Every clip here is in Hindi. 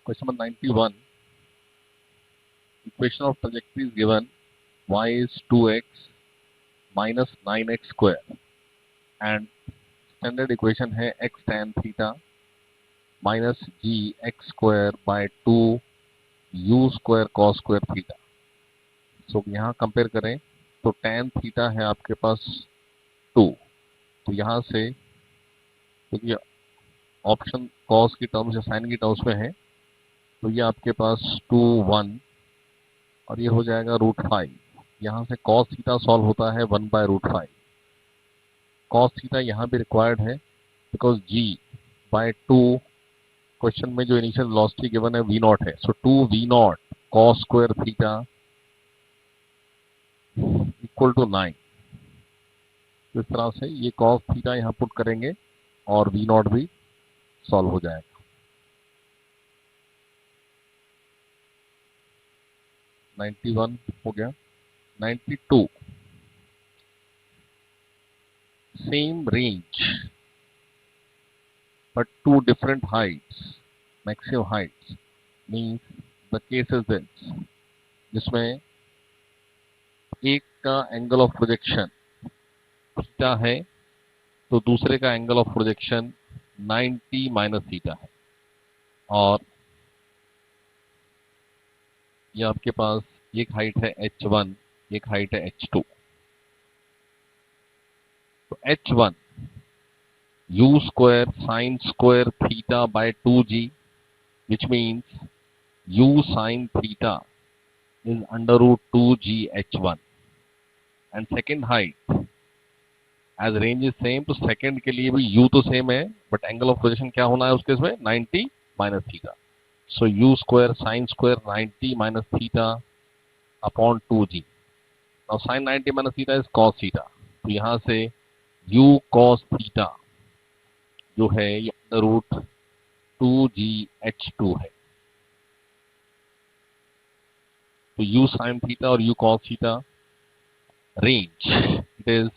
Question number 91. Equation of trajectory is given. Y is 2x minus 9x square. And standard equation है x tan theta minus g x square by 2 u square cos square theta. So यहाँ कंपेयर करें तो tan theta है आपके पास 2. तो यहाँ से क्योंकि ऑप्शन cos की टर्म्स या साइन की टर्म्स में है तो ये आपके पास 2 1 और ये हो जाएगा √5. यहाँ से cos थीटा सॉल्व होता है 1/√5. cos थीटा यहाँ भी रिक्वायर्ड है बिकॉज g बाय 2 क्वेश्चन में जो इनिशियल वेलोसिटी गिवन है v0 है. So 2 v0 cos square theta equal to 9. तो इस तरह से ये cos थीटा यहाँ पुट करेंगे और v0 भी सॉल्व हो जाएगा. (91) हो गया. 92. Same range but two different heights, maximum heights, means the case is this, जिसमें एक का एंगल ऑफ प्रोजेक्शन थीटा है तो दूसरे का angle of projection 90 minus theta है. और ये आपके पास एक हाइट है h1, एक हाइट है h2. तो h1 u square sin square theta by 2g, which means u sin theta is under root 2g h1. And second height, as range is same, तो second के लिए भी u तो same है but angle of projection क्या होना है उसके इसमें 90 minus theta. So u square sin square 90 minus theta upon 2g. Now sin 90 minus theta is cos theta. तो यहाँ से u cos theta जो है ये अंडर रूट 2gh2 है. तो u sin theta और u cos theta range it is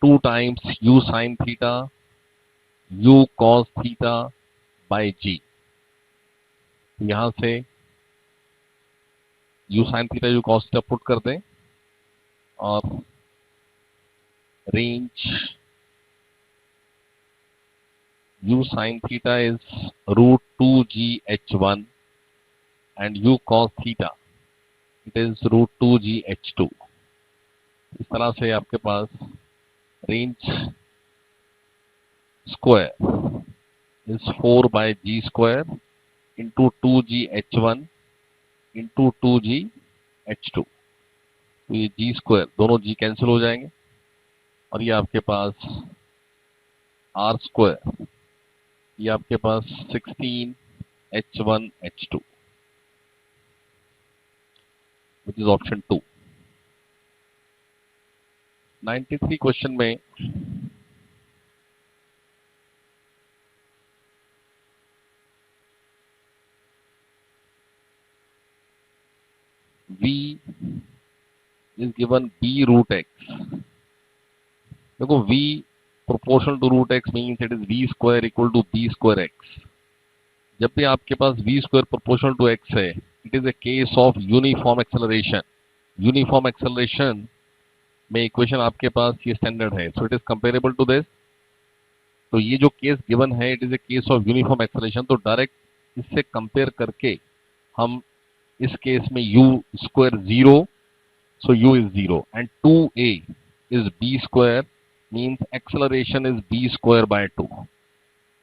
2 times u sin theta u cos theta by g. तो यहाँ से u sin theta u cos theta put कर दें और range u sin theta is root 2gh1 and u cos theta it is root 2gh2. इस तरह से आपके पास range square is 4/g square into 2gh1 into 2gh2. तो ये g स्क्वायर दोनों g कैंसिल हो जाएंगे और ये आपके पास r स्क्वायर ये आपके पास 16h1h2 which is option 2. 93 question में v is given b root x. देखो v proportional to root x means it is v square equal to b square x. जब भी आपके पास v square proportional to x है it is a case of uniform acceleration. Uniform acceleration में इक्वेशन आपके पास ये स्टैंडर्ड है so it is comparable to this. तो ये जो केस गिवन है it is a case of uniform acceleration. तो डायरेक्ट इससे कंपेयर करके हम इस केस में u square 0 so u is 0 and 2a is b square means acceleration is b square by 2.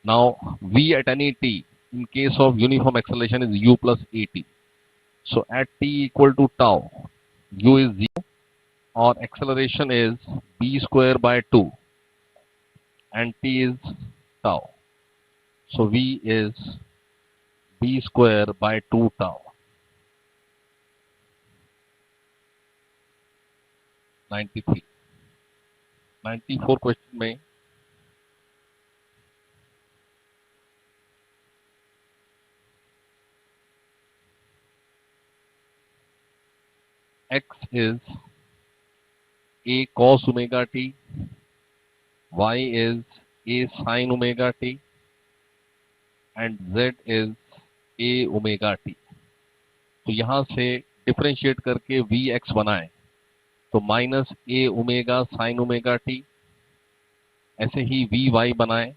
Now v at any t in case of uniform acceleration is u plus at. So at t equal to tau u is 0 or acceleration is b square by 2 and t is tau. So v is b square by 2 tau. 93. 94 question में x is a cos omega t, y is a sin omega t and z is A omega T. तो यहां से डिफरेंशिएट करके वी एक्स बनाए तो minus A omega sine omega T. ऐसे ही वी वाई बनाए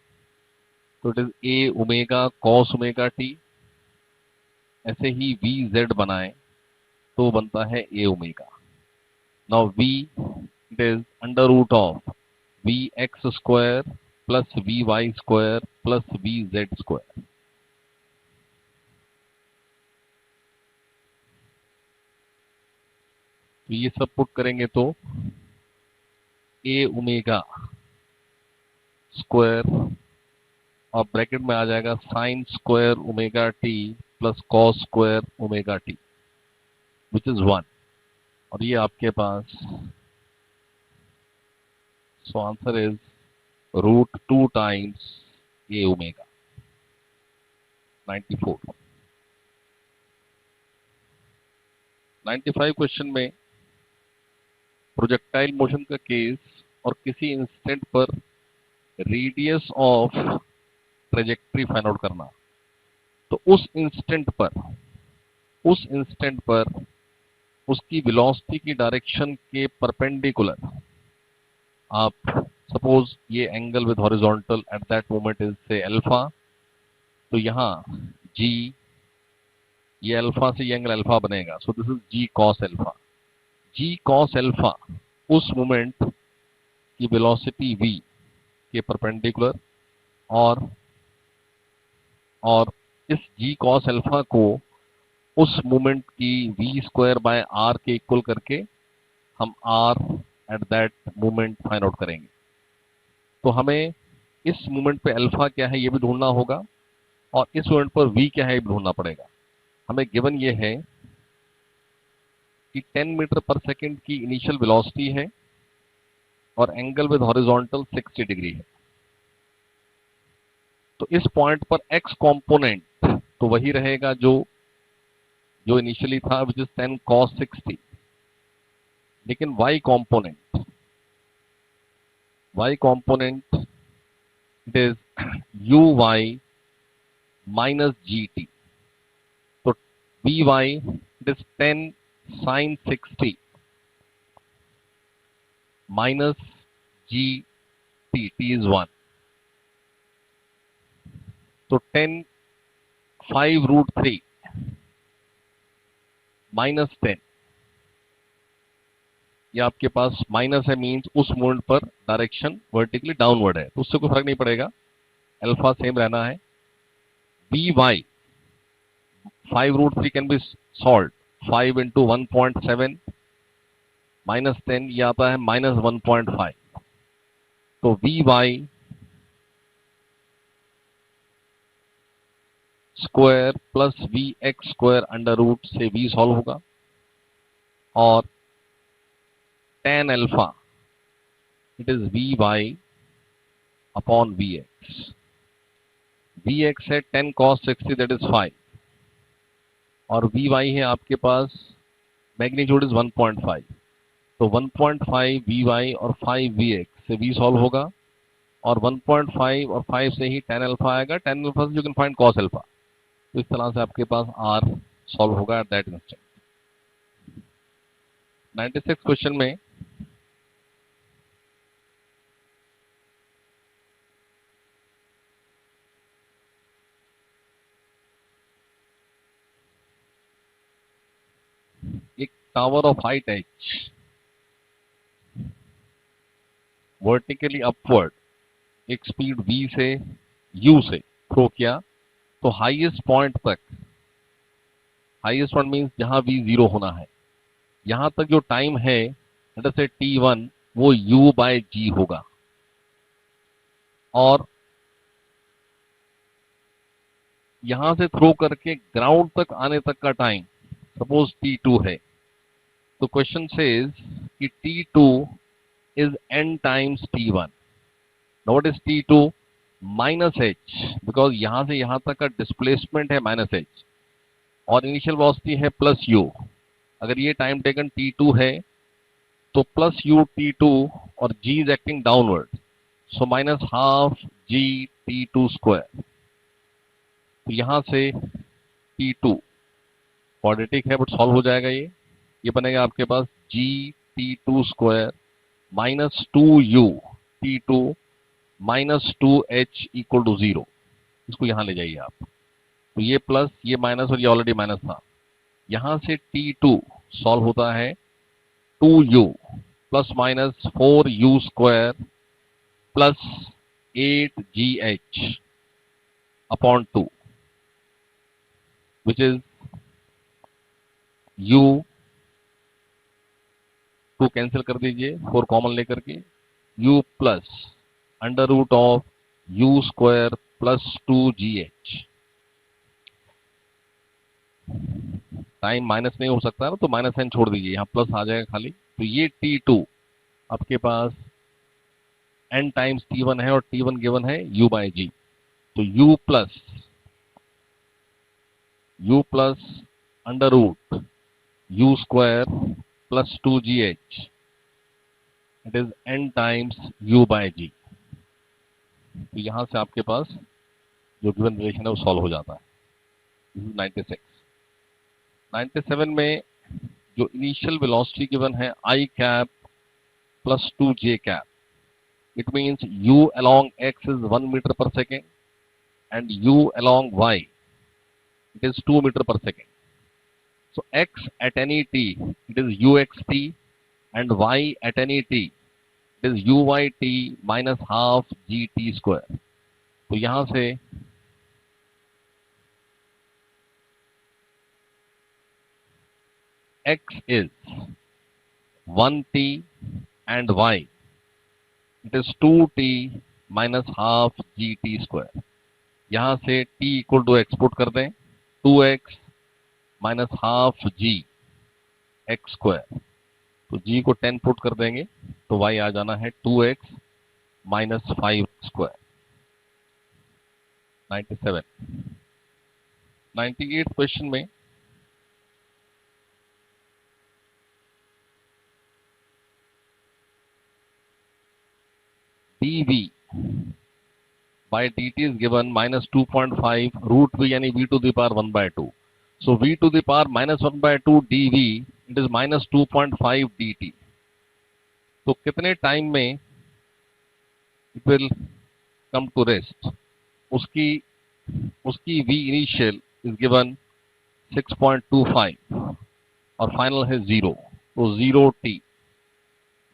तो it is A omega cos omega T. ऐसे ही वी जेड बनाए तो बनता है A omega. Now V it is under root of V x square plus V Y square plus V Z square. तो ये सब पुट करेंगे तो ए ओमेगा स्क्वायर और ब्रैकेट में आ जाएगा sine square omega T plus cos square omega T which is 1। और ये आपके पास so answer is root 2 times A omega 94। 95 question में प्रोजेक्टाइल मोशन का केस और किसी इंस्टेंट पर radius of trajectory find out करना। तो उस इंस्टेंट पर उसकी वेलोसिटी की डायरेक्शन के परपेंडिकुलर आप सपोज ये angle with horizontal at that moment is से अल्फा। तो यहाँ जी ये अल्फा से ये एंगल अल्फा बनेगा। So this is g cos alpha. G cos alpha उस मोमेंट की वेलोसिटी v के परपेंडिकुलर और इस जी कॉस अल्फा को उस मोमेंट की v स्क्वायर बाय r के इक्वल करके हम r at that moment find out करेंगे। तो हमें इस मोमेंट पे अल्फा क्या है ये भी ढूंढना होगा और इस मोमेंट पर v क्या है ये भी ढूंढना पड़ेगा। हमें गिवन ये है कि 10 मीटर पर सेकंड की इनिशियल वेलोसिटी है और एंगल विद हॉरिजॉन्टल 60 डिग्री है। तो इस पॉइंट पर x कंपोनेंट तो वही रहेगा जो इनिशियली था विच इज 10 cos 60। लेकिन y component it is uy minus gt। तो by it is 10 sin 60 minus gt t is 1। तो 10 5 रूट 3 माइनस 10 ये आपके पास माइनस है मीन्स उस मोमेंट पर डायरेक्शन वर्टिकली डाउनवर्ड है तो उससे कोई फर्क नहीं पड़ेगा, अल्फा सेम रहना है। V y 5 root 3 can be solve 5 into 1.7 minus 10 ये आता है माइनस 1.5। तो v Y square plus v x square under root से v सॉल्व होगा और tan alpha it is v y upon v x है 10 cos 60 दैट इज 5 और वी वाई है आपके पास मैग्नीट्यूड इज 1.5। तो 1.5 वी वाई और 5 वी एक्स से v सॉल्व होगा और 1.5 और 5 से ही tan अल्फा आएगा। tan अल्फा से you can find cos alpha. तो इस तरह से आपके पास r सॉल्व होगा एट दैट इंस्टेंट। 96 क्वेश्चन में एक tower of height h vertically upward एक स्पीड v से u से थ्रो किया तो हाईएस्ट पॉइंट मीन्स जहां v 0 होना है यहां तक जो टाइम है से t1 वो u बाय g होगा और यहां से थ्रो करके ग्राउंड तक आने तक का टाइम सपोज t2 है। तो क्वेश्चन सेज कि t2 is n times t1। Now what is t2 minus h because यहां से यहां तक का डिस्प्लेसमेंट है माइनस h और इनिशियल वेलोसिटी है प्लस u। अगर ये टाइम टेकन t2 है तो प्लस u t2 और g is acting downward so minus half g t2 square. तो यहां से T2 क्वाड्रेटिक है बट सॉल्व हो जाएगा। ये बनेगा आपके पास GT2 square minus 2U T2 minus 2H equal to 0। इसको यहां ले जाइए आप, तो ये प्लस ये माइनस और ये ऑलरेडी माइनस था। यहां से T2 सॉल्व होता है 2U plus minus 4U square plus 8GH upon 2 which is U 2 cancel कर दीजिए, 4 कॉमन लेकर के U plus under root of U square plus 2GH। Time minus नहीं हो सकता ना, तो माइनस साइन छोड़ दीजिए, यहाँ प्लस आ जाएगा खाली। तो ये T2 आपके पास n टाइम्स T1 है और T1 गिवन है U बाई जी। तो U plus under root U square plus 2GH it is n times U by G. तो यहां से आपके पास जो गिवन रिलेशन है वो सॉल्व हो जाता है। This is 96। 97 में जो इनिशियल वेलोसिटी गिवन है I cap plus 2J cap, it means U along x is 1 meter per second and U along y it is 2 meter per second. So x at any t it is uxt and y at any t it is uyt minus half gt square. तो यहां से x is 1t and y it is 2t minus half gt square. यहां से t equal to x put कर दें, 2x minus half g x square. तो g को 10 पुट कर देंगे तो y आ जाना है 2x माइनस 5 स्क्वायर। 97। 98 क्वेश्चन में dv by dt is given minus 2.5 root v यानी v to the power 1 by 2. So v to the power minus 1 by 2 dv it is minus 2.5 dt. तो कितने टाइम में it will come to rest? उसकी v initial is given 6.25 और फाइनल है 0, तो 0t।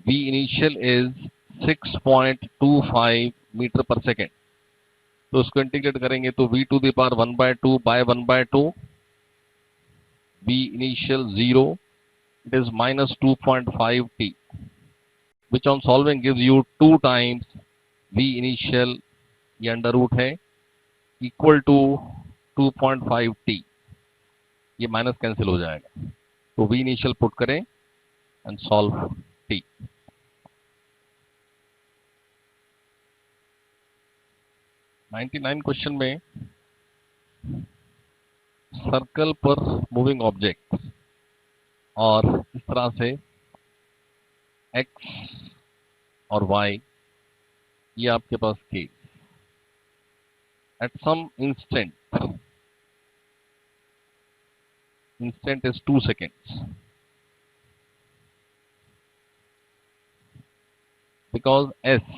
v initial is 6.25 meter पर सेकेंड। तो उसको इंटीग्रेट करेंगे तो v to the power 1 by 2 by 1 by 2, v initial 0 it is minus 2.5 t which on solving gives you 2 times v initial ये अंडर रूट है इक्वल टू 2.5 t। ये माइनस कैंसिल हो जाएगा, तो v initial पुट करें एंड सॉल्व t। 99 क्वेश्चन में सर्कल पर मूविंग ऑब्जेक्ट और इस तरह से x और y ये आपके पास case at some instant is 2 seconds because s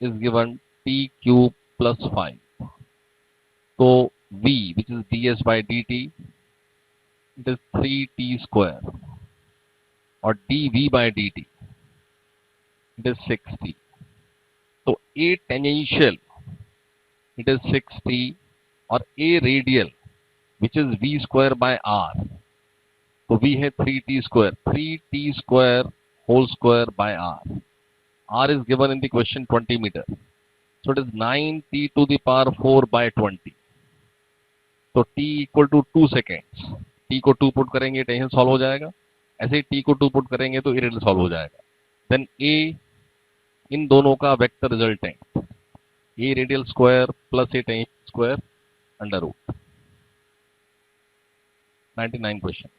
is given t cube plus 5. So v which is ds by dt it is 3t square और dv by dt it is 6t. तो a tangential it is 6t और a radial which is v square by r, तो v है 3t square whole square by r is given in the question 20 meter, so it is 9t to the power 4 by 20. तो t equal to 2 seconds, t को 2 पुट करेंगे टेंशन सॉल्व हो जाएगा, ऐसे ही t को 2 पुट करेंगे तो इरेडियल सॉल्व हो जाएगा। देन a इन दोनों का वेक्टर रिजल्ट है a radial square plus a tension square under root. 99 question.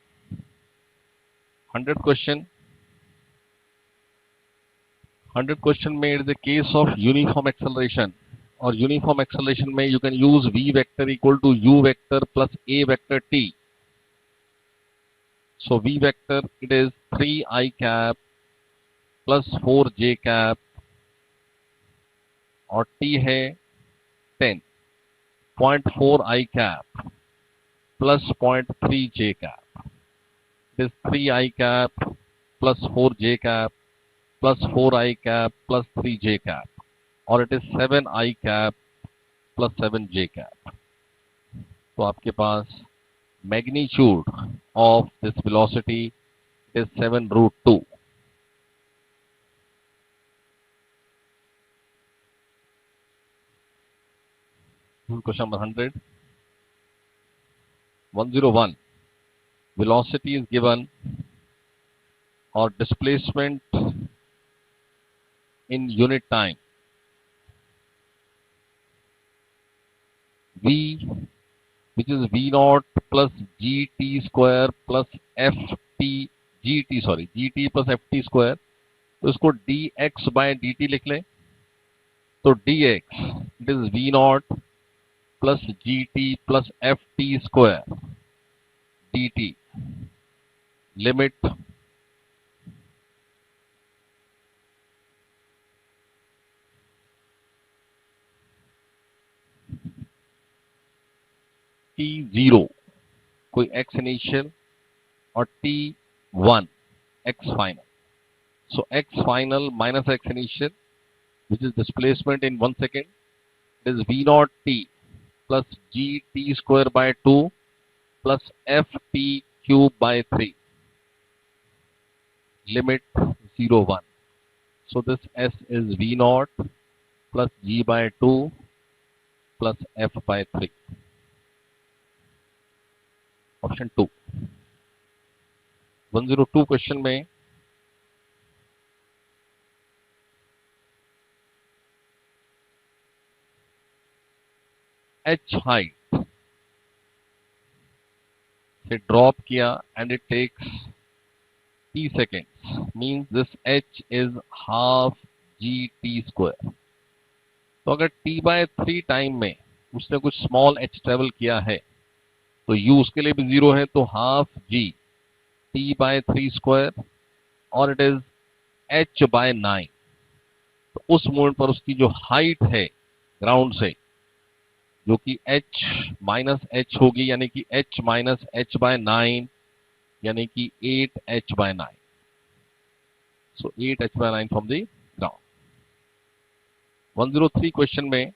100 question. 100 question में it is a case of uniform acceleration और यूनिफॉर्म एक्सेलरेशन में you can use v vector equal to u vector plus a vector t. So v vector it is 3i cap plus 4j cap और t है 10. 0.4i cap plus 0.3j cap. It is 3i cap plus 4j cap plus 4i cap plus 3j cap, और it is 7i cap plus 7j cap. तो आपके पास magnitude of this velocity is 7√2. Question number 101. Velocity is given or displacement in unit time. V, which is v naught plus gt square plus gt plus ft square. तो इसको dx by dt लिख लें. तो dx it is v naught plus gt plus ft square dt. Limit t0 कोई x initial और t1 x final. So x final minus x initial, which is displacement in 1 second, is v naught t plus gt square by 2 plus ft cube by 3. Limit 0 1. So this s is v naught plus g by 2 plus f by 3. Option 2. 102 question में h height से ड्रॉप किया and it takes t seconds, means this h is half gt square. तो अगर t by 3 टाइम में उसने कुछ स्मॉल h ट्रेवल किया है तो u उसके लिए भी 0 है, तो half g t by 3 square और इट इज h by 9. तो उस मोमेंट पर उसकी जो हाइट है ग्राउंड से, जो कि h माइनस h होगी, यानी कि h माइनस h by 9, यानी कि 8h by 9. So 8h by 9 from the ground. 103 question में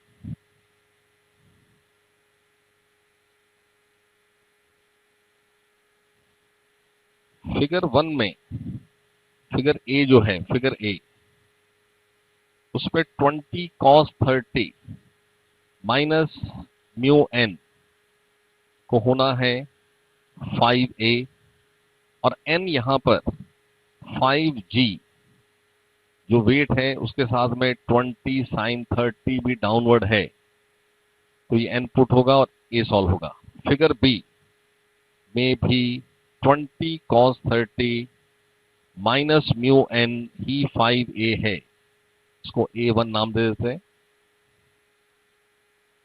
फिगर 1 में फिगर ए जो है, फिगर ए, उसमें 20 cos 30 माइनस म्यू एन को होना है 5a और n यहां पर 5g जो वेट है उसके साथ में 20 sin 30 भी डाउनवर्ड है, तो ये n पुट होगा और a सॉल्व होगा. फिगर बी में भी 20 cos 30 माइनस म्यू एन ही 5a है. इसको a1 नाम दे देते हैं,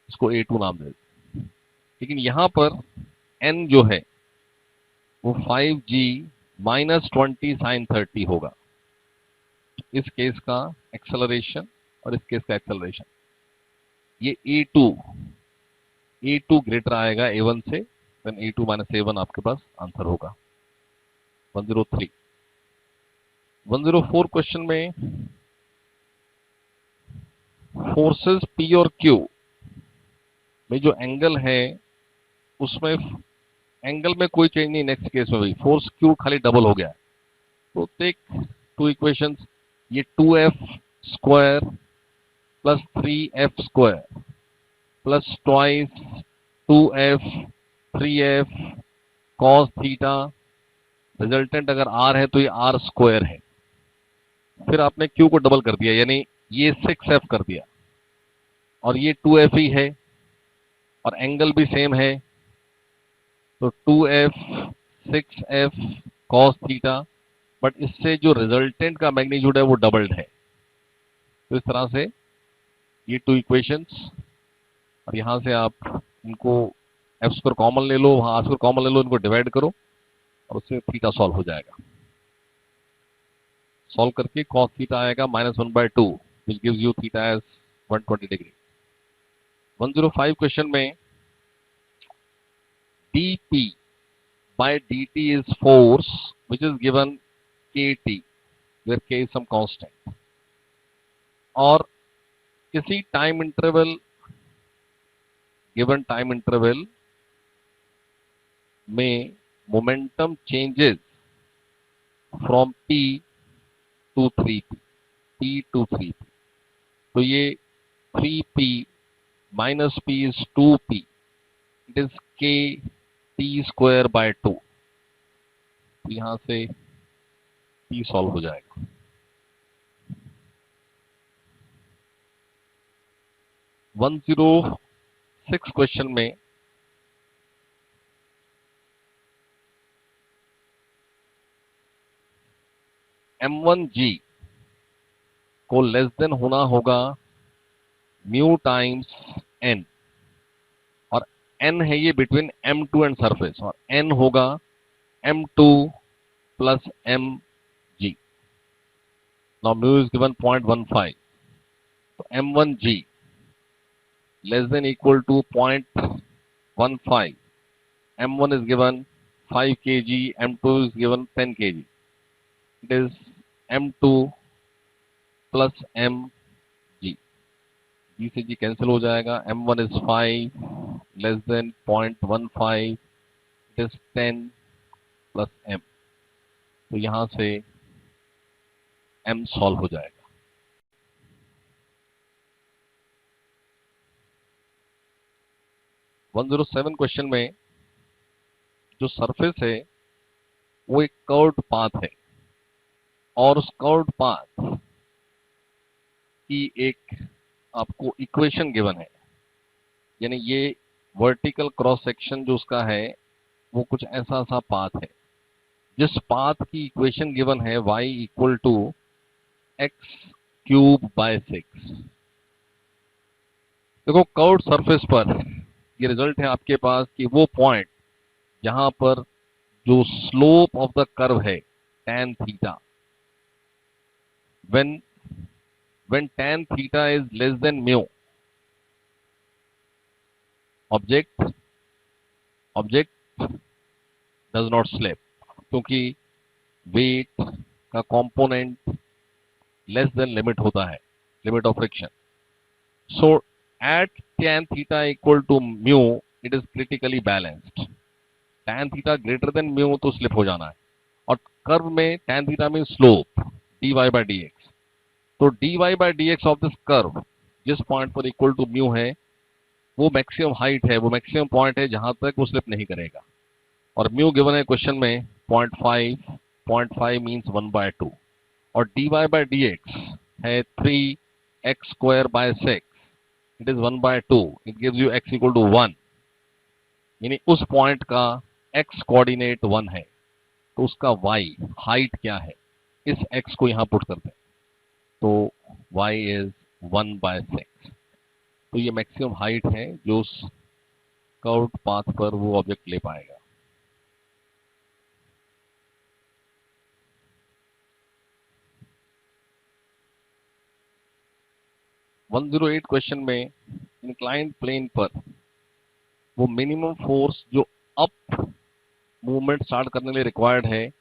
इसको a2 नाम दे देते हैं. लेकिन यहां पर n जो है वो 5g माइनस 20 sin 30 होगा. इस केस का एक्सेलरेशन और इस केस का एक्सेलरेशन, ये a2 ग्रेटर आएगा a1 से, देन a2 माइनस a1 आपके पास आंसर होगा. 103. 104 क्वेश्चन में फोर्सेस P और Q में जो एंगल है उसमें एंगल में कोई चेंज नहीं. नेक्स्ट केस में भी फोर्स Q खाली डबल हो गया. तो टेक टू इक्वेशंस. ये 2f square plus 3f square plus twice 2f 3f cos theta. Resultant अगर r है तो ये r स्क्वायर है. फिर आपने Q को डबल कर दिया, यानी ये 6f कर दिया और ये 2f ही है और एंगल भी सेम है, तो 2f 6f cos theta. But इससे जो रिजल्टेंट का मैग्नीट्यूड है वो डबल्ड है. तो इस तरह से ये टू इक्वेशंस, और यहाँ से आप इनको एफ स्क्वायर कॉमन ले लो, वहाँ आर स्क्वायर कॉमन ले लो, इनको डिवाइड करो और उससे थीटा सॉल्व हो जाएगा। सॉल्व करके cos थीटा आएगा -1/2 which gives you theta as 120 degree. 105 question में dp by dt is force which is given kt where k is some constant, और किसी time interval, given time interval में momentum changes from p to 3p, p to 3p, तो ये 3p minus p is 2p, it is k t square by 2, तो यहां से p सॉल्व हो जाएगा। वन 106 क्वेश्चन में m1g को लेस देन होना होगा म्यू टाइम्स n, और n है ये बिटवीन m2 एंड सरफेस, और n होगा m2 plus mg। Now mu is given 0.15, तो m1g less than equal to 0.15, m1 is given 5 kg, m2 is given 10 kg, it is m2 plus mg, g से g कैंसिल हो जाएगा, m1 is 5 less than 0.15, it is 10 plus m, तो यहां से m सॉल्व हो जाएगा। 107 क्वेश्चन में जो सरफेस है वो एक कर्व्ड पाथ है, और उस कर्व्ड पाथ की एक आपको इक्वेशन गिवन है, यानी ये वर्टिकल क्रॉस सेक्शन जो उसका है वो कुछ ऐसा सा पाथ है, जिस पाथ की इक्वेशन गिवन है y इक्वल टू x³/6। देखो कर्व्ड सरफेस पर ये रिजल्ट है आपके पास कि वो पॉइंट जहां पर जो स्लोप ऑफ द कर्व है tan theta, when tan theta is less than mu, object does not slip, क्योंकि वेट का कंपोनेंट लेस देन लिमिट होता है, limit of friction. So at tan theta equal to mu it is critically balanced, tan theta greater than mu तो स्लिप हो जाना है, और कर्व में tan theta mean slope dy/dx, तो dy/dx ऑफ दिस कर्व जिस पॉइंट पर इक्वल टू म्यू है वो मैक्सिमम हाइट है, वो मैक्सिमम पॉइंट है जहां तक वो स्लिप नहीं करेगा, और म्यू गिवन है क्वेश्चन में 0.5 मीन्स 1/2, और dy/dx है 3x²/6, it is 1/2, it gives you x equal to 1, यानी उस पॉइंट का x कोऑर्डिनेट 1 है, तो उसका y हाइट क्या है, इस x को यहां पुट करते हैं, तो y इज 1/6, तो ये मैक्सिमम हाइट है जो उस कर्व्ड पाथ पर वो ऑब्जेक्ट ले पाएगा। वन 108 क्वेश्चन में इंक्लाइंड प्लेन पर वो मिनिमम फोर्स जो अप मूवमेंट स्टार्ट करने के लिए रिक्वायर्ड है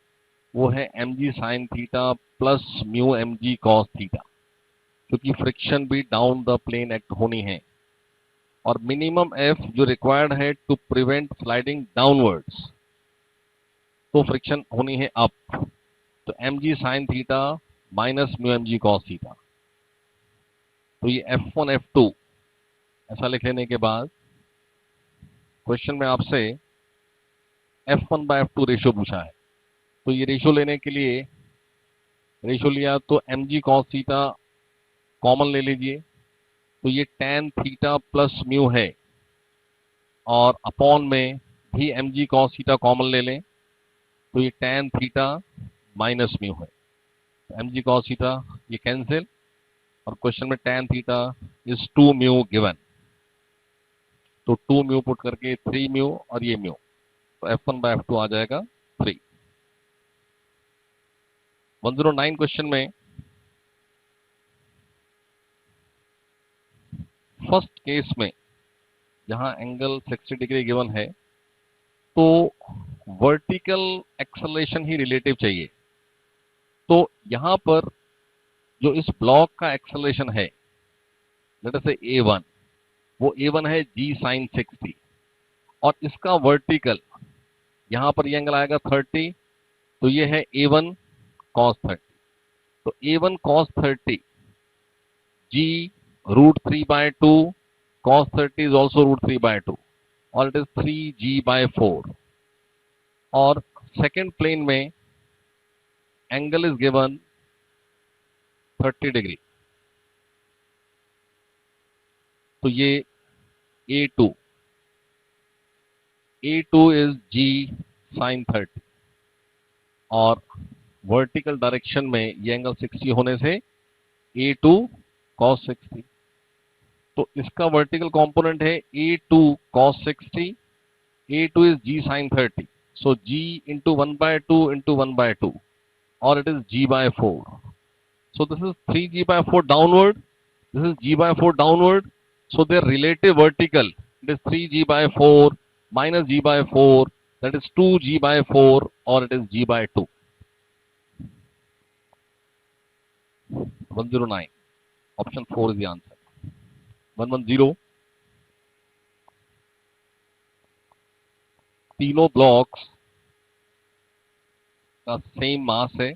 वो है mg sin theta plus mu mg cos theta, क्योंकि फ्रिक्शन भी डाउन द प्लेन एक्ट होनी है, और मिनिमम f जो रिक्वायर्ड है टू प्रिवेंट स्लाइडिंग डाउनवर्ड्स, तो फ्रिक्शन होनी है अप, तो mg sin theta minus mu mg cos theta, तो ये f1 f2 ऐसा लिख लेने के बाद क्वेश्चन में आपसे f1/f2 रेशियो पूछा है, तो ये रेशियो लेने के लिए रेशियो लिया तो mg cos थीटा कॉमन ले लीजिए, तो ये tan थीटा प्लस म्यू है, और अपॉन में भी mg cos थीटा कॉमन ले लें, तो ये tan थीटा माइनस म्यू है, तो mg cos थीटा ये कैंसिल, और क्वेश्चन में tan theta is 2 mu given, तो 2 म्यू पुट करके 3 म्यू और ये म्यू, तो F1/F2 आ जाएगा 3। 109 क्वेश्चन में फर्स्ट केस में जहां एंगल 60 डिग्री गिवन है, तो वर्टिकल एक्सेलरेशन ही रिलेटिव चाहिए। तो यहां पर जो इस ब्लॉक का एक्सेलरेशन है, लेट अस से A1, वो A1 है g sin 60, और इसका वर्टिकल यहां पर ये एंगल आएगा 30, तो ये है A1 cos 30। तो A1 cos 30 g √3/2 cos 30 is also √3/2, और इट इज 3g/4। और सेकेंड प्लेन में एंगल इज गिवन 30 डिग्री, तो ये A2 इज g sin 30, और वर्टिकल डायरेक्शन में ये एंगल 60 होने से A2 cos 60। तो इसका वर्टिकल कंपोनेंट है A2 cos 60, A2 is g sin 30, so g into 1/2 into 1/2, or it is g/4. So this is 3g/4 downward, this is g/4 downward, so their relative vertical, it is 3g/4 minus g/4, that is 2g/4, or it is g/2. 109, option 4 is the answer. 110, तीनों ब्लॉक्स का सेम मास है,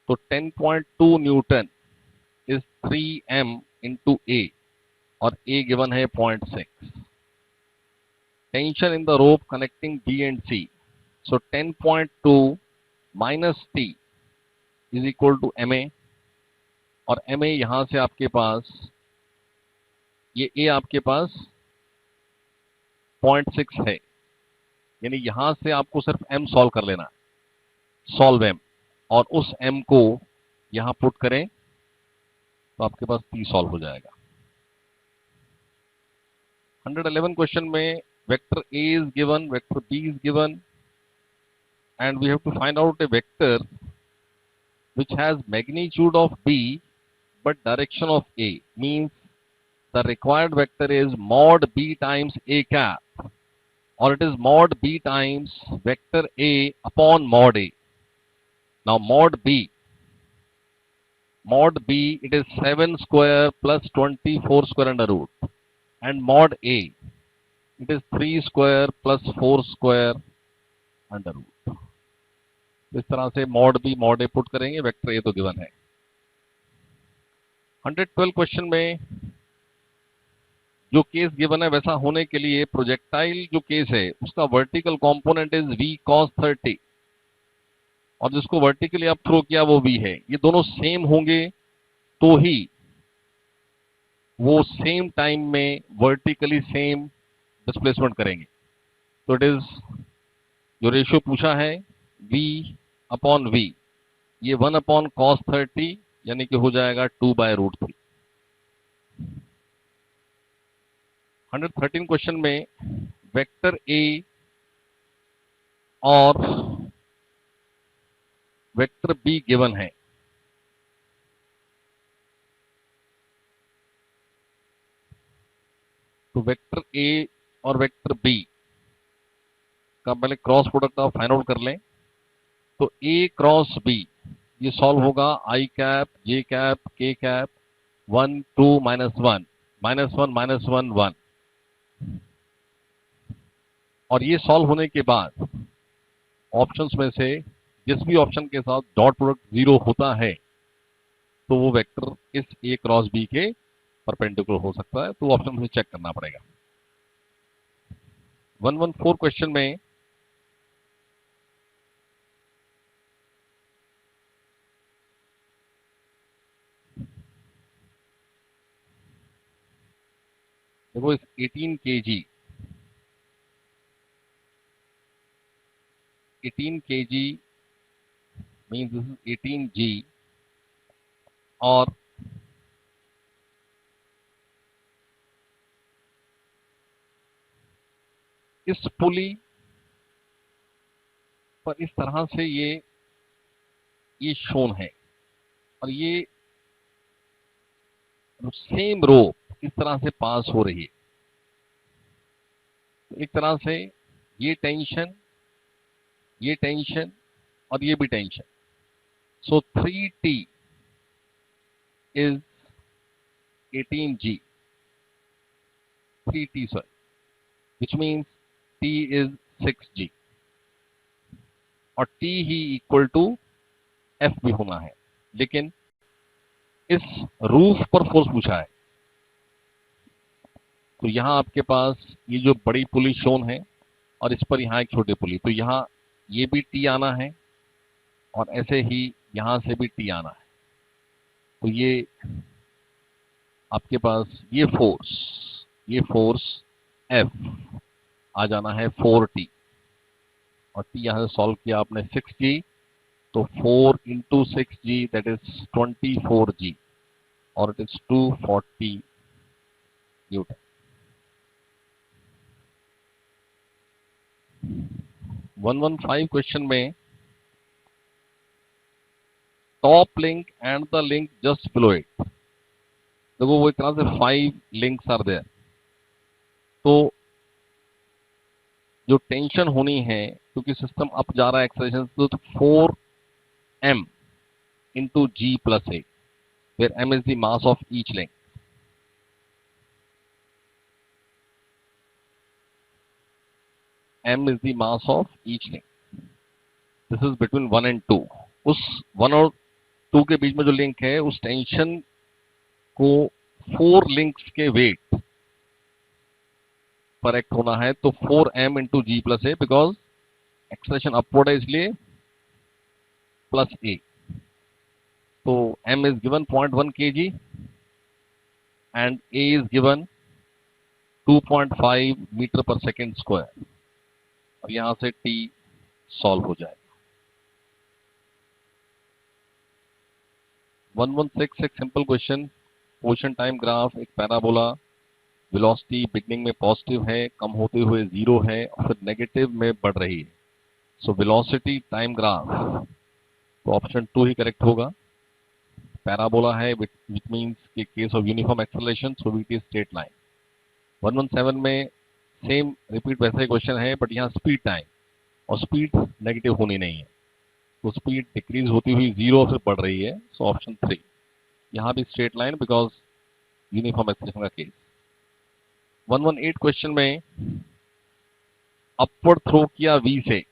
तो 10.2 newton is 3m into A, और A गिवन है 0.6। Tension in the rope connecting B and C, so 10.2 minus T is equal to MA, और MA यहां से आपके पास, ये A आपके पास 0.6 है, यानी यहां से आपको सिर्फ M सॉल्व कर लेना है, सॉल्व M, और उस M को यहां पुट करें तो आपके पास T सॉल्व हो जाएगा। 111 क्वेश्चन में vector A is given, vector B is given, and we have to find out a vector which has magnitude of B but direction of A, means the required vector is mod B times A cap, or it is mod B times vector A upon mod A. Now mod B, it is 7 square plus 24 square under root, and mod A, it is 3 square plus 4 square under root. इस तरह से mod B mod A put करेंगे, वेक्टर A तो गिवन है। 112 क्वेश्चन में जो केस गिवन है वैसा होने के लिए प्रोजेक्टाइल जो केस है उसका vertical component is V cos 30, और जिसको वर्टिकली आप थ्रो किया वो V है। ये दोनों सेम होंगे तो ही वो सेम टाइम में वर्टिकली सेम डिस्प्लेसमेंट करेंगे। तो इट इज, जो रेशियो पूछा है V/V, ये 1 cos 30, यानी कि हो जाएगा 2/√3। 113 क्वेश्चन में वेक्टर A और वेक्टर B गिवन है, तो वेक्टर A और वेक्टर B का पहले क्रॉस प्रोडक्ट आप फाइंड आउट कर लें। तो A क्रॉस B ये सॉल्व होगा I cap J cap K cap 1 2 -1 -1 -1 1, और ये सॉल्व होने के बाद ऑप्शंस में से जिस भी ऑप्शन के साथ डॉट प्रोडक्ट 0 होता है तो वो वेक्टर इस A क्रॉस B के परपेंडिकुलर हो सकता है, तो ऑप्शन से चेक करना पड़ेगा। 114 क्वेश्चन में देखो, इस 18 kg means this is 18G, और इस पुली पर इस तरह से ये शोन है, और ये सेम रोप इस तरह से पास हो रही है। तो एक तरह से ये टेंशन और ये भी tension. So 3T is 18G, 3T sir, which means T is 6G, और T ही इक्वल टू F भी होना है। लेकिन इस रूफ पर फोर्स पूछा है, तो यहां आपके पास ये जो बड़ी पुली शोन है और इस पर यहां एक छोटी पुली, तो यहां ये भी T आना है और ऐसे ही यहां से भी T आना है। तो ये आपके पास ये फोर्स F आ जाना है 4T, और T यहां से सॉल्व किया आपने 6G, तो 4 into 6G that is 24G, और इट इज 240 न्यूटन। 115 क्वेश्चन में top link and the link just below it, देखो वो एक तरह से 5 लिंक्स आर देयर। तो जो टेंशन होनी है, क्योंकि सिस्टम अप जा रहा है एक्सेलरेशन, तो 4m into G plus A, where m is the mass of each link. M is the mass of each link. This is between 1 and 2. उस 1 और 2 के बीच में जो लिंक है, उस टेंशन को 4 लिंक्स के वेट पर एक्ट होना है, तो 4m into G plus A, because acceleration upward है इसलिए प्लस A। तो m is given 0.1 kg and A is given 2.5 metre पर सेकेंड स्क्वायर, और यहां से T सॉल्व हो जाएगा। 1166 एक simple question, position time graph, एक पैराबोला, वेलोसिटी बिगनिंग में पॉजिटिव है, कम होते हुए 0 है, और फिर नेगेटिव में बढ़ रही है। सो वेलोसिटी टाइम ग्राफ, तो ऑप्शन 2 ही करेक्ट होगा। पैराबोला है विच मीन्स के case of uniform acceleration, so it is straight line. 117 में सेम रिपीट वैसे क्वेश्चन है, बट यहाँ स्पीड टाइम, और स्पीड नेगेटिव होनी नहीं है, तो स्पीड डिक्रीज होती हुई 0 से बढ़ रही है। सो ऑप्शन 3, यहाँ भी straight line because uniform acceleration का केस। 118 क्वेश्चन में अपवर्ड थ्रो किया V से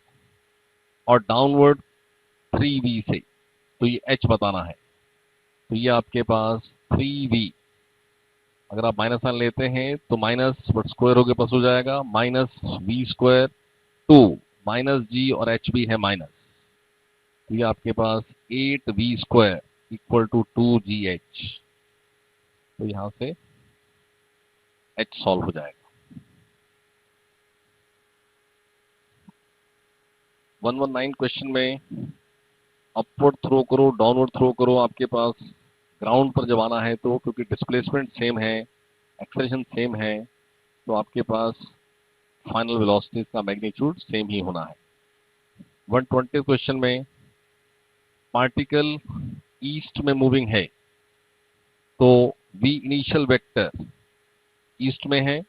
और डाउनवर्ड 3V से, तो ये H बताना है। तो ये आपके पास 3V, अगर आप माइनस साइन लेते हैं तो माइनस बट स्क्वायर होके पास हो जाएगा, minus V square 2 minus G, और H भी है माइनस, तो ये आपके पास 8V square equal to 2GH, तो यहां से H सॉल्व हो जाएगा। 119 क्वेश्चन में अपवर्ड थ्रो करो, डाउनवर्ड थ्रो करो, आपके पास ग्राउंड पर जब आना है, तो क्योंकि डिस्प्लेसमेंट सेम है, एक्सेलरेशन सेम है, तो आपके पास फाइनल वेलोसिटी का मैग्नीट्यूड सेम ही होना है। 120 क्वेश्चन में पार्टिकल ईस्ट में मूविंग है, तो V इनिशियल वेक्टर ईस्ट में है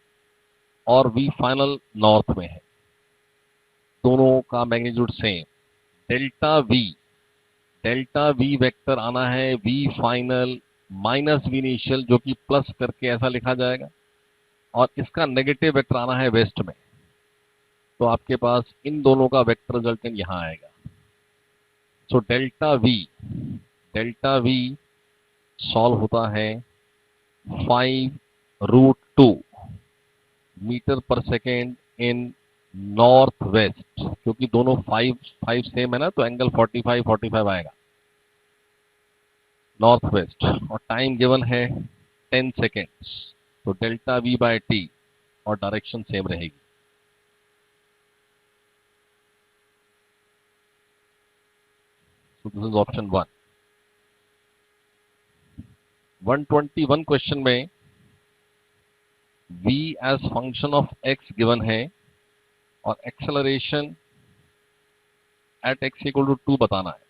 और V फाइनल नॉर्थ में है, दोनों का magnitude same. Delta V vector आना है V final minus V initial, जो कि प्लस करके ऐसा लिखा जाएगा, और इसका नेगेटिव वेक्टर आना है वेस्ट में, तो आपके पास इन दोनों का वेक्टर रिजल्टेंट यहां आएगा। सो डेल्टा V सॉल्व होता है 5√2 मीटर पर सेकेंड इन नॉर्थ वेस्ट, क्योंकि दोनों 5 सेम है ना, तो एंगल 45 आएगा नॉर्थ वेस्ट, और टाइम गिवन है 10 सेकेंड्स, तो डेल्टा V बाय T, और डायरेक्शन सेम रहेगी। So this is option 1. 121 question में v as function of x given है और acceleration at x equal to 2 बताना है.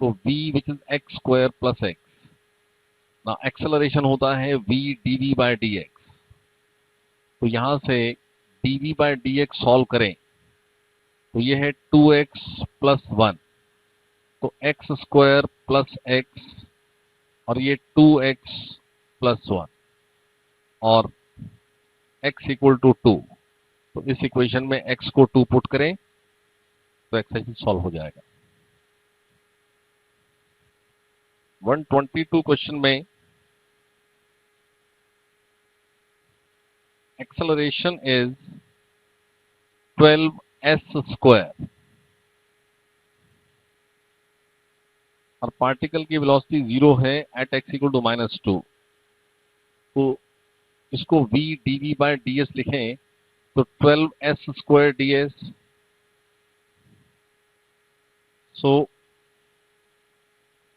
तो v which is x square plus x. Now acceleration होता है v dv by dx. तो यहां से dv by dx सॉल्व करें तो ये है 2x plus 1. तो x स्क्वायर प्लस x और ये 2x प्लस 1 और x इक्वल टू 2. तो इस इक्वेशन में x को 2 पुट करें तो एक्सप्रेशन सॉल्व हो जाएगा. 122 क्वेश्चन में एक्सेलरेशन इज 12s स्क्वायर और पार्टिकल की वेलोसिटी 0 है एट x इक्वल टू -2. तो इसको v dv बाय ds लिखें तो 12s square ds. So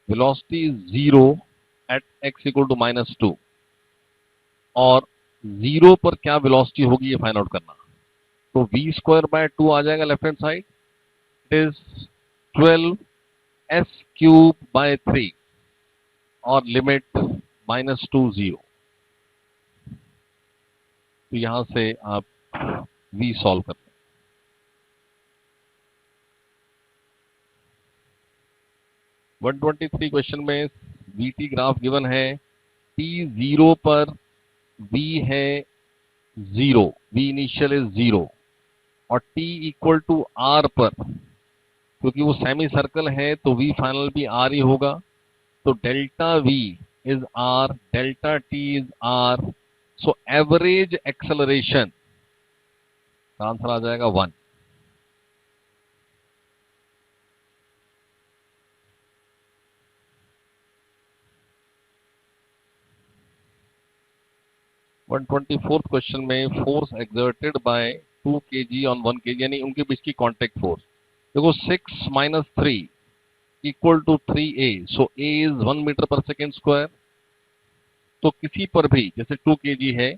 velocity 0 at x equal to -2 और 0 पर क्या वेलोसिटी होगी ये फाइंड आउट करना. तो v स्क्वायर बाय 2 आ जाएगा left hand side. It is 12s cube by 3 और लिमिट -2 0. तो यहां से आप v सॉल्व करते हैं. वन 123 क्वेश्चन में vt ग्राफ गिवन है. t 0 पर v है 0, v इनिशियल इज 0 और t इक्वल टू r पर क्योंकि वो सेमी सर्कल है तो v फाइनल भी r ही होगा. तो delta v is r, delta t is r. So average acceleration का आंसर आ जाएगा 1. वन 24th क्वेश्चन में force exerted by 2 kg on 1 kg यानी उनके बीच की कांटेक्ट फोर्स. देखो 6 minus 3 equal to 3a. So a is 1 metre पर सेकेंड स्क्वायर. तो किसी पर भी जैसे 2 kg है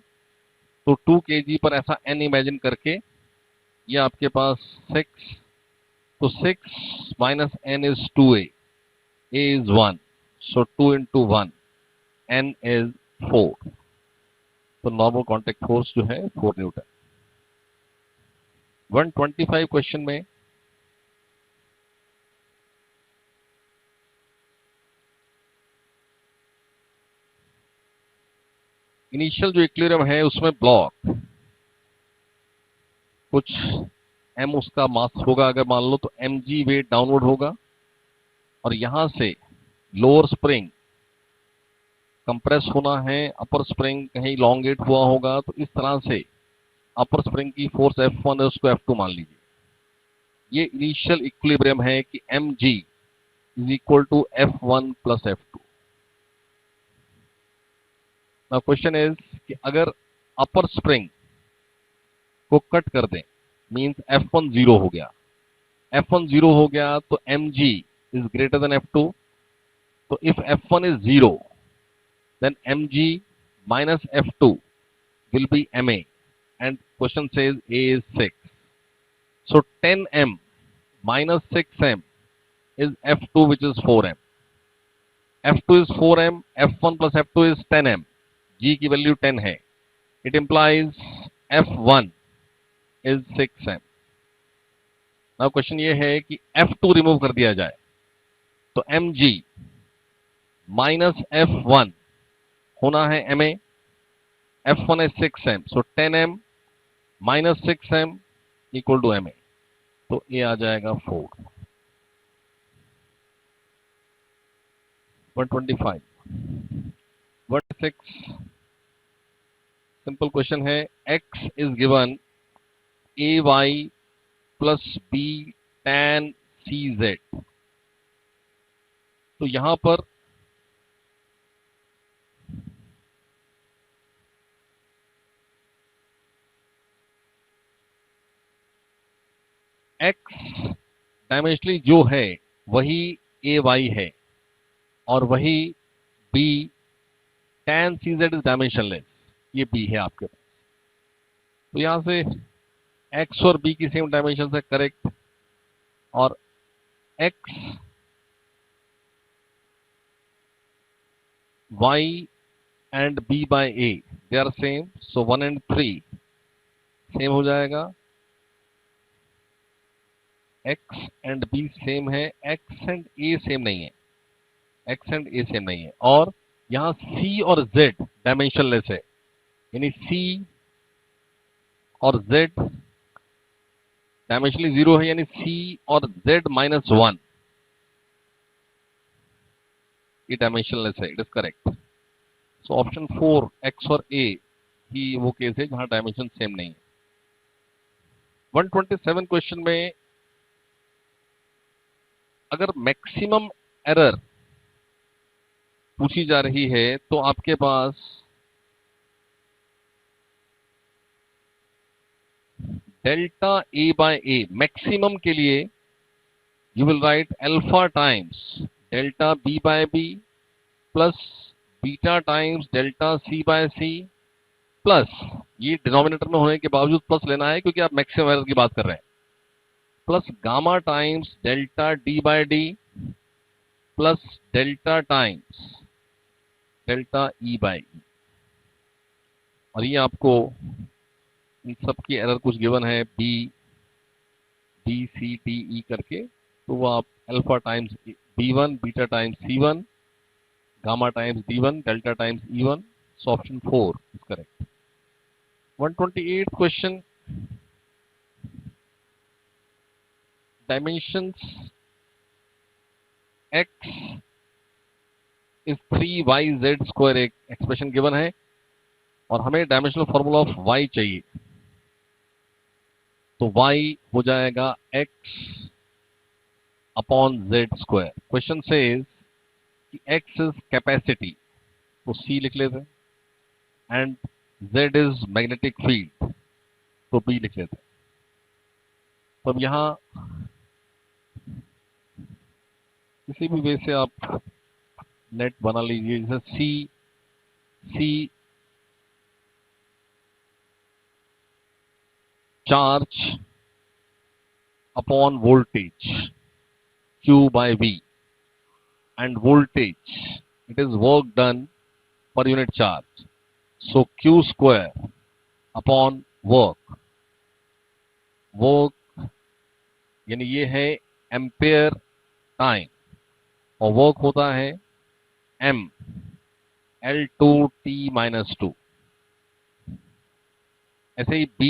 तो 2 kg पर ऐसा n इमेजिन करके ये आपके पास 6. तो 6 minus n is 2a, a is 1. So 2 into 1 n is 4. तो नॉर्मल कांटेक्ट फोर्स जो है 4 न्यूटन. 125 क्वेश्चन में इनिशियल जो इक्विलिब्रियम है उसमें ब्लॉक कुछ m उसका मास होगा अगर मान लो तो mg वेट डाउनवर्ड होगा और यहां से लोअर स्प्रिंग कंप्रेस होना है, अपर स्प्रिंग कहीं लॉन्गेट हुआ होगा. तो इस तरह से अपर स्प्रिंग की फोर्स F1 है उसको F2 मान लीजिए. ये इनिशियल इक्विलिब्रियम है कि mg is equal to F1 plus F2. Now question is कि अगर अपर स्प्रिंग को कट कर दें मींस F1 0 हो गया. F1 0 हो गया तो mg is greater than F2. तो if F1 is 0 then mg minus F2 will be ma and question says a is 6. So 10m minus 6m is F2 which is 4m. F2 is 4m, F1 plus F2 is 10m. g की वैल्यू 10 है. It implies F1 is 6m. Now question ये है कि F2 रिमूव कर दिया जाए तो mg minus F1 होना है ma. F1 is 6m. So 10m minus 6m equal to ma. तो ये आ जाएगा 4. 125. 126 सिंपल क्वेश्चन है. x is given ay plus b tan cz. तो यहां पर x डायमेंशनली जो है वही ए वाई है और वही B tan C Z is dimensionless, ये बी है आपके पास। तो यहां से एक्स और बी की सेम डायमेंशन है, करेक्ट। और X Y and B by A they are same, so 1 and 3 same हो जाएगा। एक्स एंड बी सेम है, एक्स एंड ए सेम नहीं है, एक्स एंड ए सेम नहीं है। और यहां सी और जेड डायमेंशनलेस है, यानी सी और जेड डायमेंशनली 0 है, यानी सी और जेड -1 ये डायमेंशनलेस है, it is correct. So option 4 x और ए ही वो केस है जहां डायमेंशन सेम नहीं है। 127 क्वेश्चन में अगर मैक्सिमम एरर पूछी जा रही है तो आपके पास delta A by A maximum के लिए you will write alpha times delta B by B plus beta times delta C by C plus, ये डिनोमिनेटर में होने के बावजूद प्लस लेना है क्योंकि आप मैक्सिमम एरर की बात कर रहे हैं, plus gamma times delta D by D plus delta times delta E by E. और ये आपको इन सब की एरर कुछ गिवन है B B C D E करके, तो वो आप alpha times B1 beta times C1 gamma times D1 delta times E1, so option 4 is correct. 128 question, dimensions x is 3yz square, एक एक्सप्रेशन गिवन है और हमें डायमेंशनल फॉर्मूला ऑफ y चाहिए। तो y हो जाएगा x upon z square. Question says कि x इज कैपेसिटी, तो c लिख लेते हैं, and z is magnetic field, तो b लिख लेते हैं। तो अब यहां किसी भी वे से आप नेट बना लीजिए, जैसे c charge upon voltage Q by V, and voltage, it is work done per unit charge, so Q square upon work यानी ये है एम्पेयर टाइम और वर्क होता है m L2t-2। ऐसे ही B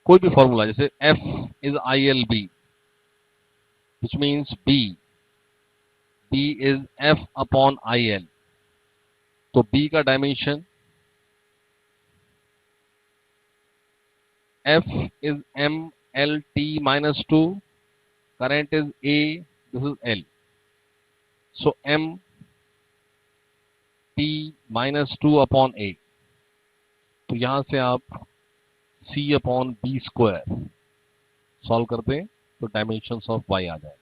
कोई भी फॉर्मूला, जैसे F is ILB, which means B is F upon IL, तो B का dimension F is MLT-2, current is A, this is L, so MT-2 upon A। तो यहां से आप C upon B square solve कर दें तो डायमेंशंस ऑफ y आ जाए।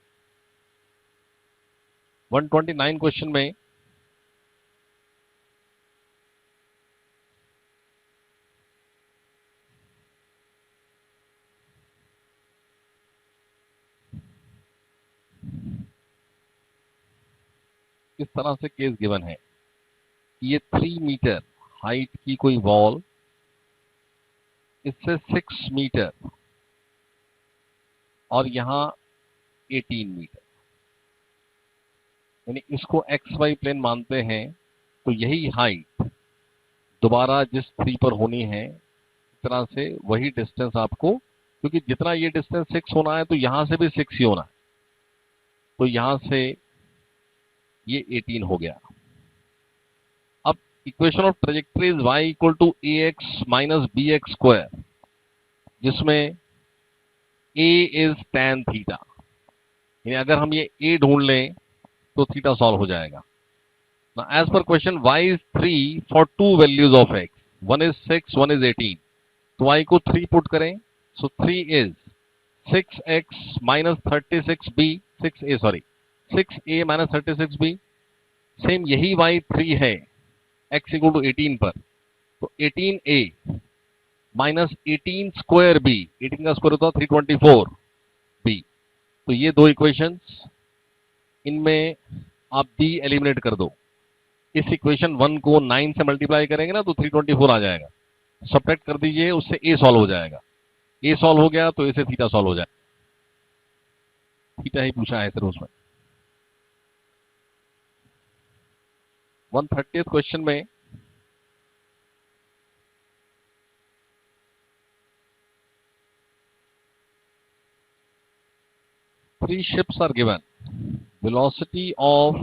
129 क्वेश्चन में इस तरह से केस गिवन है, ये 3 मीटर हाइट की कोई वॉल, इससे 6 मीटर और यहां 18 मीटर, यानी इसको XY प्लेन मानते हैं, तो यही हाइट दोबारा जिस 3 पर होनी है, इस तरह से वही डिस्टेंस आपको, क्योंकि जितना ये डिस्टेंस 6 होना है तो यहां से भी 6 ही होना है, तो यहां से ये 18 हो गया। अब equation of trajectory is y equal to ax minus bx square, जिसमें a इज tan थीटा, यानी अगर हम ये a ढूंढ लें तो थीटा सॉल्व हो जाएगा। Now, as per question, y is 3 for 2 values of x. One is 6, one is 18. तो y को 3 पुट करें, so 3 is 6x minus 36b, 6a sorry, 6a minus 36b, same यही y3 है x इक्वल टू 18 पर, तो 18a माइनस 18 स्क्वायर बी, 18 का स्क्वायर होता है 324b। तो ये दो इक्वेशंस, इनमें आप b एलिमिनेट कर दो। इस इक्वेशन 1 को 9 से मल्टीप्लाई करेंगे ना तो 324 आ जाएगा, सब्ट्रैक्ट कर दीजिए, उससे a सॉल्व हो जाएगा। a सॉल्व हो गया तो a से थीटा सॉल्व हो जाएगा। थीटा ही पूछा है सर उसमें। 130th क्वेश्चन में three ships are given. Velocity of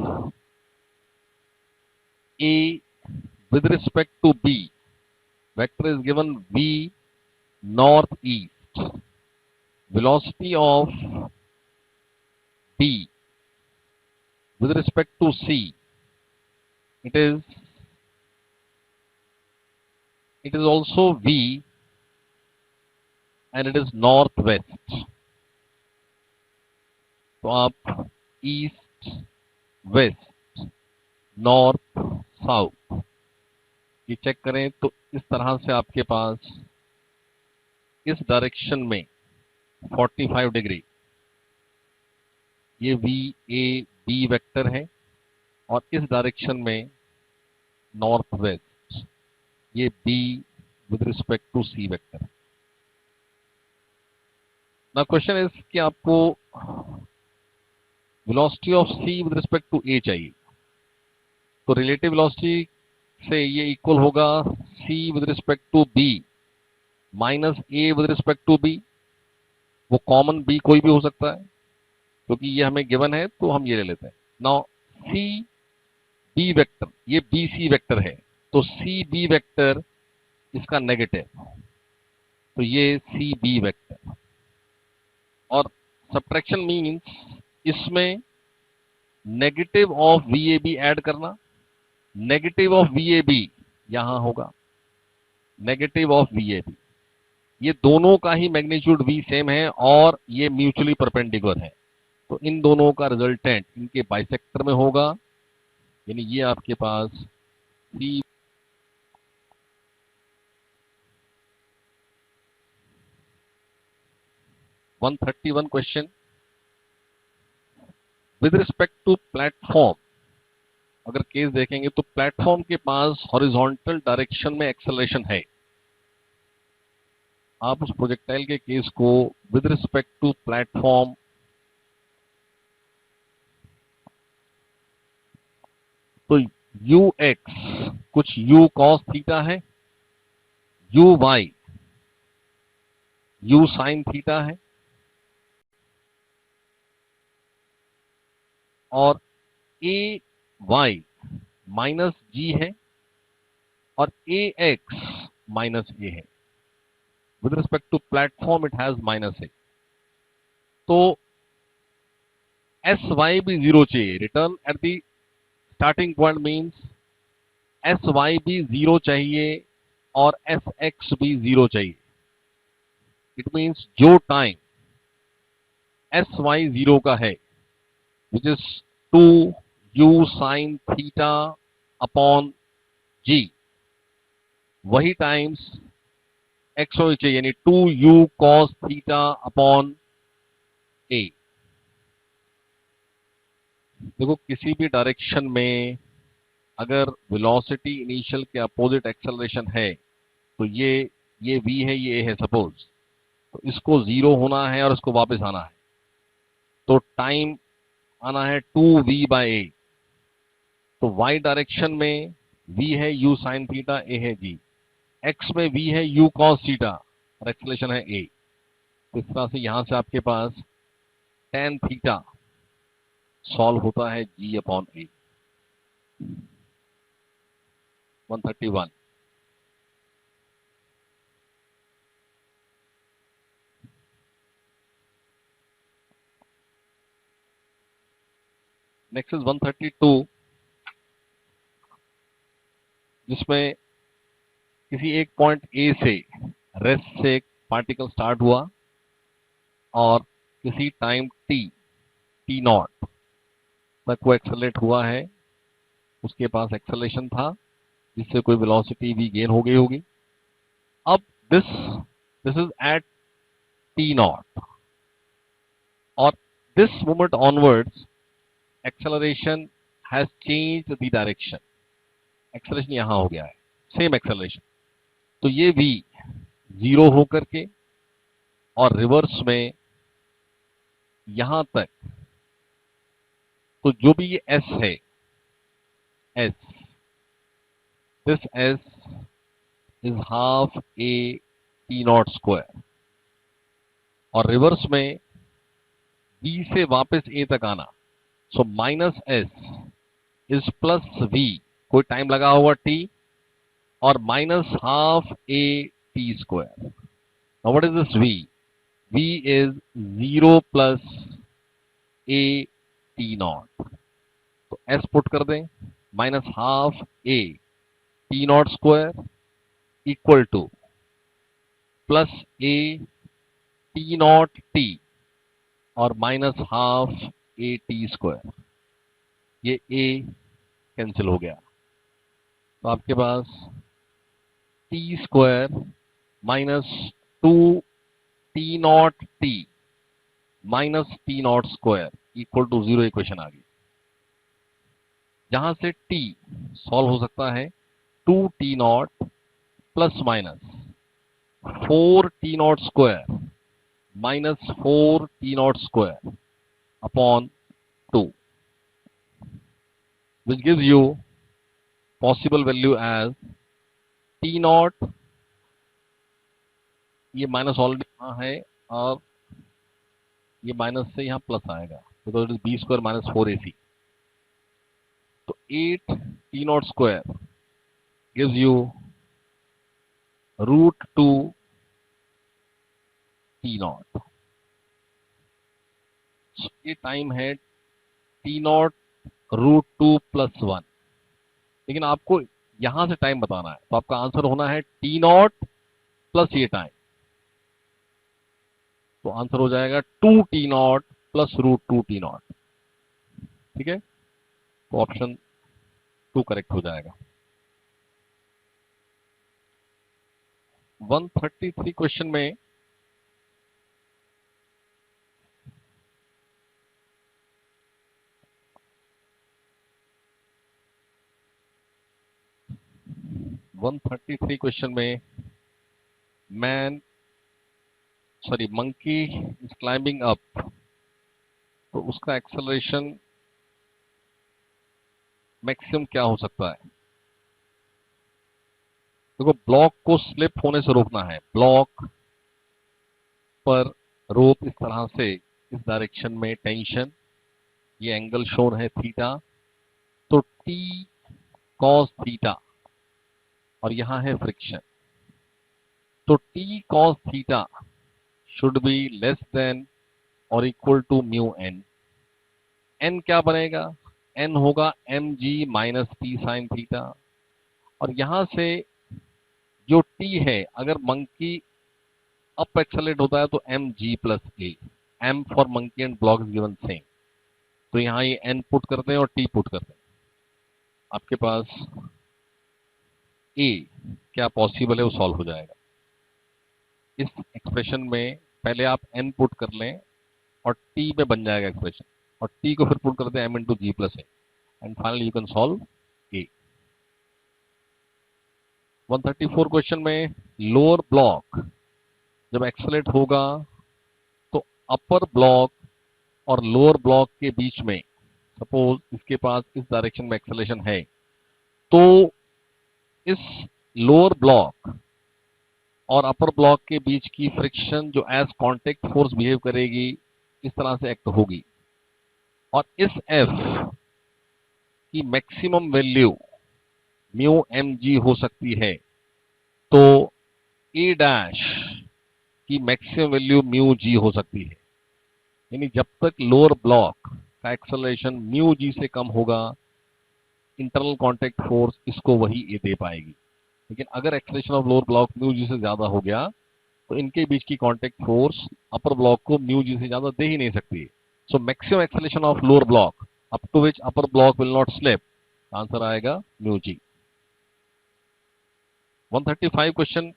A with respect to B. Vector is given V northeast. Velocity of B with respect to C. It is also V and it is northwest. तो आप ईस्ट, वेस्ट, नॉर्थ, साउथ ये चेक करें तो इस तरह से आपके पास इस डायरेक्शन में 45 डिग्री ये वी ए बी वेक्टर है, और इस डायरेक्शन में नॉर्थ वेस्ट ये B with respect to C vector. ना क्वेश्चन इज कि आपको velocity of C with respect to A चाहिए, तो रिलेटिव वेलोसिटी से ये इक्वल होगा C with respect to B minus A with respect to B. वो कॉमन बी कोई भी हो सकता है, क्योंकि ये हमें गिवन है तो हम ये ले लेते हैं। नाउ सी बी वेक्टर, ये बी सी वेक्टर है, तो सी बी वेक्टर इसका नेगेटिव, तो ये सी बी वेक्टर। और सब्ट्रैक्शन मीन्स इसमें negative of V A B add करना, negative of V A B यहां होगा, negative of V A B. ये दोनों का ही मैग्नीट्यूड v सेम है और ये म्यूचुअली परपेंडिकुलर है, तो इन दोनों का रिजल्टेंट इनके बाइसेक्टर में होगा, यानी ये आपके पास c 131 question with respect to platform. अगर केस देखेंगे तो प्लेटफॉर्म के पास हॉरिजॉन्टल डायरेक्शन में एक्सेलरेशन है। आप उस प्रोजेक्टाइल के केस को विद रिस्पेक्ट टू प्लेटफॉर्म तो यू एक्स कुछ यू कॉस थीटा है, U Y U sine theta है, और ए वाई माइनस जी है, और ए एक्स माइनस ए है। With respect to platform it has minus A, तो एस वाई भी जीरो चाहिए। Return at the starting point means S Y भी जीरो चाहिए और एस एक्स भी जीरो चाहिए। इट मीन्स जो टाइम एस वाई जीरो का है which is 2u sine theta upon G, वही टाइम्स एक्स होनी चाहिए, यानी 2u कॉस थीटा अपॉन ए। देखो किसी भी डायरेक्शन में अगर वेलोसिटी इनिशियल के अपोजिट एक्सेलरेशन है तो ये v है, ये a है सपोज, तो इसको जीरो होना है और इसको वापस आना है, तो टाइम आना है 2v बाई ए। तो y डायरेक्शन में v है u साइन थीटा, a है g, x में v है u कॉस थीटा और एक्सेलरेशन है a। तो इस तरह से यहां से आपके पास tan थीटा सॉल्व होता है g upon a। 131 next is 132, जिसमें किसी एक पॉइंट ए से रेस्ट से एक पार्टिकल स्टार्ट हुआ और किसी टाइम टी नॉट तक वो एक्सेलरेट हुआ है उसके पास एक्सेलरेशन था जिससे कोई वेलोसिटी भी गेन हो गई होगी। अब this is at T not और this moment onwards acceleration has change the direction. Acceleration यहां हो गया है, सेम एक्सेलरेशन। तो ये v जीरो होकर के और रिवर्स में यहां तक, तो जो भी ये s है, s, this s is half a t not square और रिवर्स में b से वापस a तक आना, so minus s is plus v, कोई टाइम लगा हुआ t, और minus half a t square. Now what is this v? v is 0 plus a t not. तो s पुट कर दें, minus half a t not square equal two plus a t not t और minus half a t square. ये a कैंसिल हो गया, तो आपके पास t square minus 2 t not t minus t not square equal to 0 equation आ गई। जहां से t सॉल्व हो सकता है 2t not plus minus 4t not square minus 4t not square upon 2, which gives you possible value as t not, ये माइनस ऑलरेडी यहाँ है और ये माइनस से यहाँ प्लस आएगा, because it is B square minus 4ac। तो 8 t not square gives you root 2 t not. ये टाइम है t नॉट रूट 2 प्लस 1, लेकिन आपको यहां से टाइम बताना है, तो आपका आंसर होना है t नॉट प्लस ये टाइम, तो आंसर हो जाएगा 2t not plus root 2t not. ठीक है, तो ऑप्शन 2 करेक्ट हो जाएगा। 133 क्वेश्चन में मंकी इज क्लाइंबिंग अप, तो उसका एक्सेलरेशन मैक्सिमम क्या हो सकता है? देखो, ब्लॉक को स्लिप होने से रोकना है। ब्लॉक पर रोप इस तरह से, इस डायरेक्शन में टेंशन, ये एंगल शोन है थीटा, तो टी कॉस थीटा और यहां है फ्रिक्शन, तो T cos theta should be less than और equal to mu N. N क्या बनेगा? एन होगा M G minus T sine theta, और यहां से जो टी है, अगर मंकी अप एक्सेलरेट होता है तो M G plus A, M for monkey and block is given same, तो यहां ये एन पुट करते हैं और टी पुट करते हैं। आपके पास ए क्या पॉसिबल है वो सॉल्व हो जाएगा। इस एक्सप्रेशन में पहले आप एन पुट कर लें और टी में बन जाएगा एक्सप्रेशन, और टी को फिर पुट करते हैं M into G plus A, and finally you can solve A. 134 question में लोअर ब्लॉक जब एक्सेलरेट होगा तो अपर ब्लॉक और लोअर ब्लॉक के बीच में, सपोज इसके पास इस डायरेक्शन में एक्सेलरेशन है, तो इस लोअर ब्लॉक और अपर ब्लॉक के बीच की फ्रिक्शन जो एज कांटेक्ट फोर्स बिहेव करेगी, इस तरह से एक्ट होगी, और इस एफ की maximum value mu M G हो सकती है, तो ए डैश की मैक्सिमम वैल्यू म्यू जी हो सकती है। यानी जब तक लोअर ब्लॉक का एक्सेलरेशन म्यू जी से कम होगा, इंटरनल कांटेक्ट फोर्स इसको वही ए दे पाएगी, लेकिन अगर acceleration of lower block mu G से ज्यादा हो गया तो इनके बीच की कांटेक्ट फोर्स अपर ब्लॉक को म्यू जी से ज्यादा दे ही नहीं सकती। So maximum acceleration of lower block up to which upper block will not slip, answer आएगा mu G. 135 question,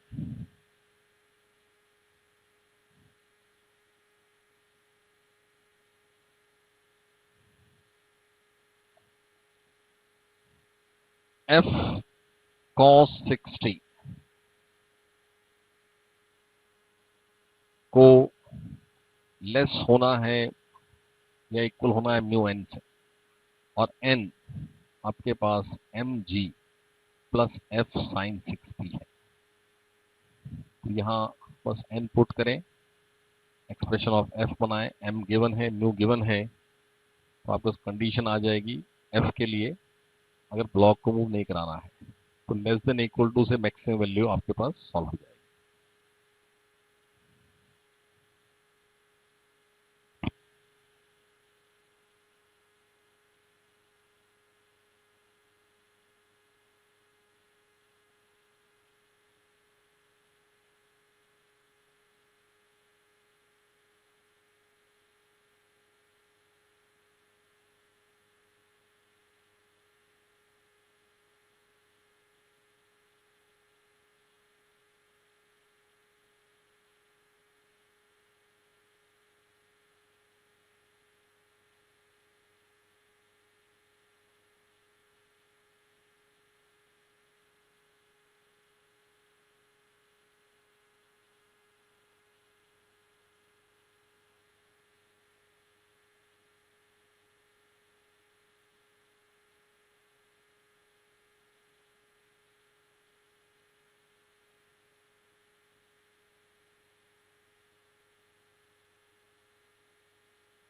F cos 60 को लेस होना है या इक्वल होना है म्यू एन से, और एन आपके पास M G plus F sine 60 है। तो यहाँ बस एन पुट करें, एक्सप्रेशन ऑफ एफ बनाए, एम गिवन है, म्यू गिवन है, तो आपको कंडीशन आ जाएगी एफ के लिए अगर ब्लॉक को मूव नहीं कराना है तो लेस देन इक्वल टू से मैक्सिमम वैल्यू आपके पास सॉल्व हो जाएगा।